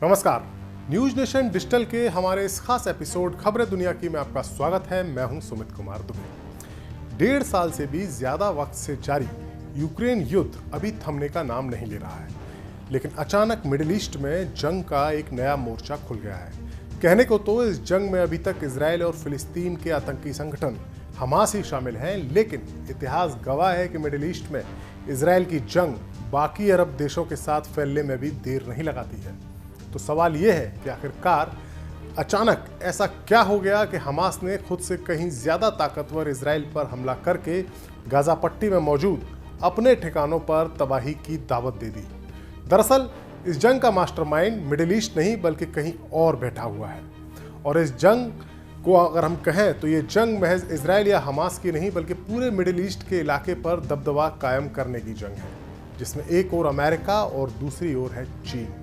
नमस्कार। News nation digital के हमारे इस खास एपिसोड खबरें दुनिया की में आपका स्वागत है। मैं हूं सुमित कुमार दुबे। 1.5 साल से भी ज्यादा वक्त से जारी यूक्रेन युद्ध अभी थमने का नाम नहीं ले रहा है, लेकिन अचानक मिडिल ईस्ट में जंग का एक नया मोर्चा खुल गया है। कहने को तो इस जंग में अभी तक इजराइल और फिलिस्तीन के आतंकी संगठन हमास ही शामिल हैं, लेकिन इतिहास गवाह है कि मिडिल ईस्ट में इजराइल की जंग बाकी अरब देशों के साथ फैलने में भी देर नहीं लगाती है। तो सवाल यह है कि आखिरकार अचानक ऐसा क्या हो गया कि हमास ने खुद से कहीं ज्यादा ताकतवर इजराइल पर हमला करके गाजा पट्टी में मौजूद अपने ठिकानों पर तबाही की दावत दे दी। दरअसल इस जंग का मास्टरमाइंड मिडिल ईस्ट नहीं बल्कि कहीं और बैठा हुआ है, और इस जंग को अगर हम कहें तो ये जंग महज इजराइल या हमास की नहीं बल्कि पूरे मिडिल ईस्ट के इलाके पर दबदबा कायम करने की जंग है, जिसमें एक ओर अमेरिका और दूसरी ओर है चीन।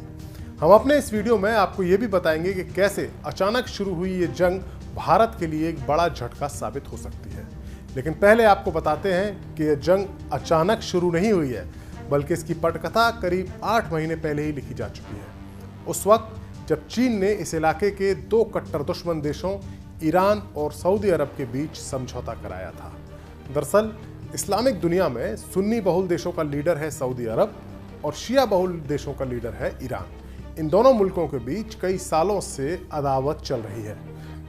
हम अपने इस वीडियो में आपको ये भी बताएंगे कि कैसे अचानक शुरू हुई ये जंग भारत के लिए एक बड़ा झटका साबित हो सकती है। लेकिन पहले आपको बताते हैं कि यह जंग अचानक शुरू नहीं हुई है, बल्कि इसकी पटकथा करीब 8 महीने पहले ही लिखी जा चुकी है। उस वक्त जब चीन ने इस इलाके के 2 कट्टर दुश्मन देशों ईरान और सऊदी अरब के बीच समझौता कराया था। दरअसल इस्लामिक दुनिया में सुन्नी बहुल देशों का लीडर है सऊदी अरब और शिया बहुल देशों का लीडर है ईरान। इन दोनों मुल्कों के बीच कई सालों से अदावत चल रही है।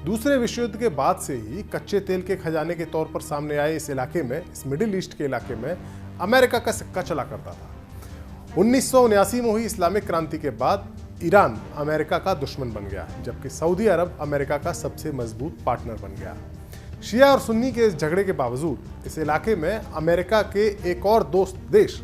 दूसरे विश्व युद्ध के बाद से ही कच्चे तेल के खजाने के तौर पर सामने आए इस इलाके में, इस मिडिल ईस्ट के इलाके में अमेरिका का सिक्का चला करता था। 1979 में हुई इस्लामिक क्रांति के बाद ईरान अमेरिका का दुश्मन बन गया, जबकि सऊदी अरब अमेरिका का सबसे मजबूत पार्टनर बन गया। शिया और सुन्नी के इस झगड़े के बावजूद इस इलाके में अमेरिका के एक और दोस्त देश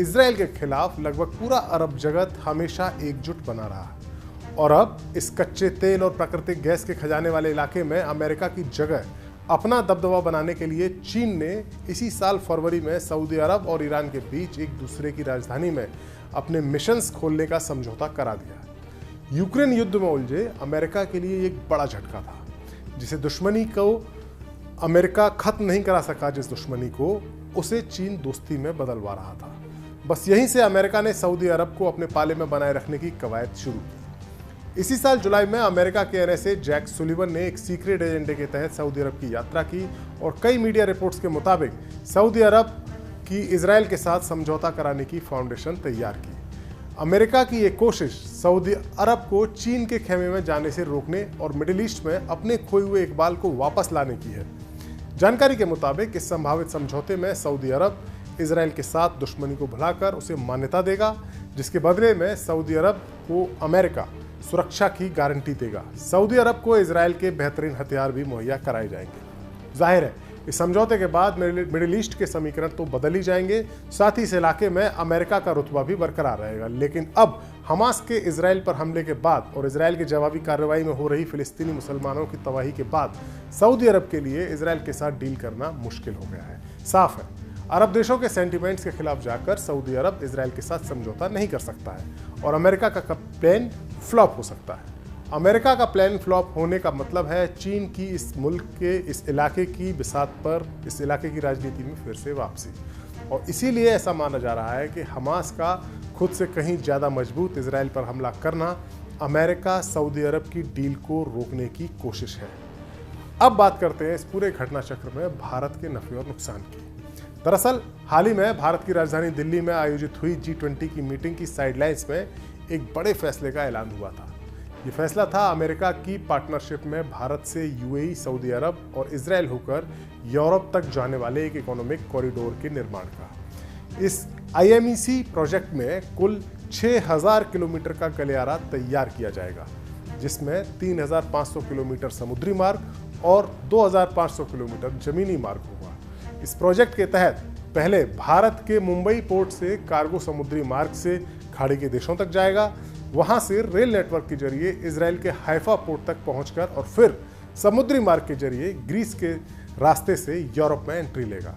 इजराइल के खिलाफ लगभग पूरा अरब जगत हमेशा एकजुट बना रहा। और अब इस कच्चे तेल और प्राकृतिक गैस के खजाने वाले इलाके में अमेरिका की जगह अपना दबदबा बनाने के लिए चीन ने इसी साल फरवरी में सऊदी अरब और ईरान के बीच एक दूसरे की राजधानी में अपने मिशंस खोलने का समझौता करा दिया। यूक्रेन युद्ध में उलझे अमेरिका के लिए एक बड़ा झटका था, जिसे दुश्मनी को अमेरिका खत्म नहीं करा सका, जिस दुश्मनी को उसे चीन दोस्ती में बदलवा रहा था। बस यहीं से अमेरिका ने सऊदी अरब को अपने पाले में बनाए रखने की कवायद शुरू की। इसी साल जुलाई में अमेरिका के एनएसए जैक सुलिवन ने एक सीक्रेट एजेंडे के तहत सऊदी अरब की यात्रा की और कई मीडिया रिपोर्ट्स के मुताबिक सऊदी अरब की इजराइल के साथ समझौता कराने की फाउंडेशन तैयार की। अमेरिका की ये कोशिश सऊदी अरब को चीन के खेमे में जाने से रोकने और मिडिल ईस्ट में अपने खोए हुए इकबाल को वापस लाने की है। जानकारी के मुताबिक इस संभावित समझौते में सऊदी अरब इजराइल के साथ दुश्मनी को भुलाकर उसे मान्यता देगा, जिसके बदले में सऊदी अरब को अमेरिका सुरक्षा की गारंटी देगा। सऊदी अरब को इजराइल के बेहतरीन हथियार भी मुहैया कराए जाएंगे। जाहिर है इस समझौते के बाद मिडिल ईस्ट के समीकरण तो बदल ही जाएंगे, साथ ही इस इलाके में अमेरिका का रुतबा भी बरकरार रहेगा। लेकिन अब हमास के इजराइल पर हमले के बाद और इजराइल की जवाबी कार्रवाई में हो रही फिलिस्तीनी मुसलमानों की तबाही के बाद सऊदी अरब के लिए इजराइल के साथ डील करना मुश्किल हो गया है। साफ है अरब देशों के सेंटिमेंट्स के खिलाफ जाकर सऊदी अरब इजराइल के साथ समझौता नहीं कर सकता है और अमेरिका का प्लान फ्लॉप हो सकता है। अमेरिका का प्लान फ्लॉप होने का मतलब है चीन की इस मुल्क के इस इलाके की बिसात पर इस इलाके की राजनीति में फिर से वापसी, और इसीलिए ऐसा माना जा रहा है कि हमास का खुद से कहीं ज़्यादा मजबूत इजराइल पर हमला करना अमेरिका सऊदी अरब की डील को रोकने की कोशिश है। अब बात करते हैं इस पूरे घटना चक्र में भारत के नफ़े और नुकसान की। दरअसल हाल ही में भारत की राजधानी दिल्ली में आयोजित हुई G20 की मीटिंग की साइडलाइंस में एक बड़े फैसले का ऐलान हुआ था। ये फैसला था अमेरिका की पार्टनरशिप में भारत से यूएई, सऊदी अरब और इजराइल होकर यूरोप तक जाने वाले एक इकोनॉमिक कॉरिडोर के निर्माण का। इस IMEC प्रोजेक्ट में कुल 6000 किलोमीटर का गलियारा तैयार किया जाएगा, जिसमें 3500 किलोमीटर समुद्री मार्ग और 2500 किलोमीटर जमीनी मार्ग होगा। इस प्रोजेक्ट के तहत पहले भारत के मुंबई पोर्ट से कार्गो समुद्री मार्ग से खाड़ी के देशों तक जाएगा, वहां से रेल नेटवर्क के जरिए इजराइल के हाइफा पोर्ट तक पहुंचकर और फिर समुद्री मार्ग के जरिए ग्रीस के रास्ते से यूरोप में एंट्री लेगा।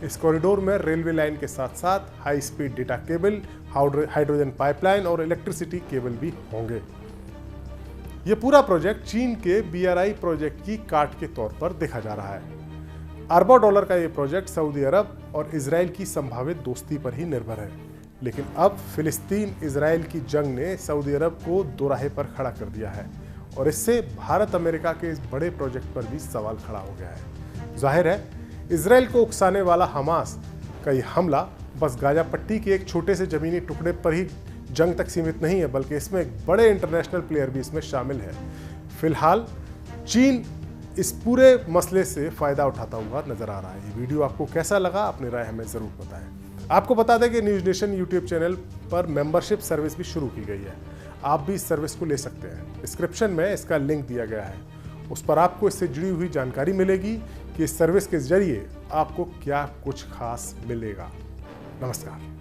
इस कॉरिडोर में रेलवे लाइन के साथ साथ high speed data cable, hydrogen pipeline और इलेक्ट्रिसिटी केबल भी होंगे। यह पूरा प्रोजेक्ट चीन के BRI प्रोजेक्ट की काट के तौर पर देखा जा रहा है। अरबों डॉलर का यह प्रोजेक्ट सऊदी अरब और इजराइल की संभावित दोस्ती पर ही निर्भर है। लेकिन अब फिलिस्तीन इजराइल की जंग ने सऊदी अरब को दोराहे पर खड़ा कर दिया है और इससे भारत अमेरिका के इस बड़े प्रोजेक्ट पर भी सवाल खड़ा हो गया है। जाहिर है इजराइल को उकसाने वाला हमास का ये हमला बस गाजा पट्टी के एक छोटे से जमीनी टुकड़े पर ही जंग तक सीमित नहीं है, बल्कि इसमें एक बड़े इंटरनेशनल प्लेयर भी इसमें शामिल है। फिलहाल चीन इस पूरे मसले से फ़ायदा उठाता हुआ नजर आ रहा है। ये वीडियो आपको कैसा लगा, अपनी राय हमें ज़रूर बताएं। आपको बता दें कि न्यूज़ नेशन यूट्यूब चैनल पर मेंबरशिप सर्विस भी शुरू की गई है। आप भी इस सर्विस को ले सकते हैं। डिस्क्रिप्शन में इसका लिंक दिया गया है, उस पर आपको इससे जुड़ी हुई जानकारी मिलेगी कि इस सर्विस के जरिए आपको क्या कुछ खास मिलेगा। नमस्कार।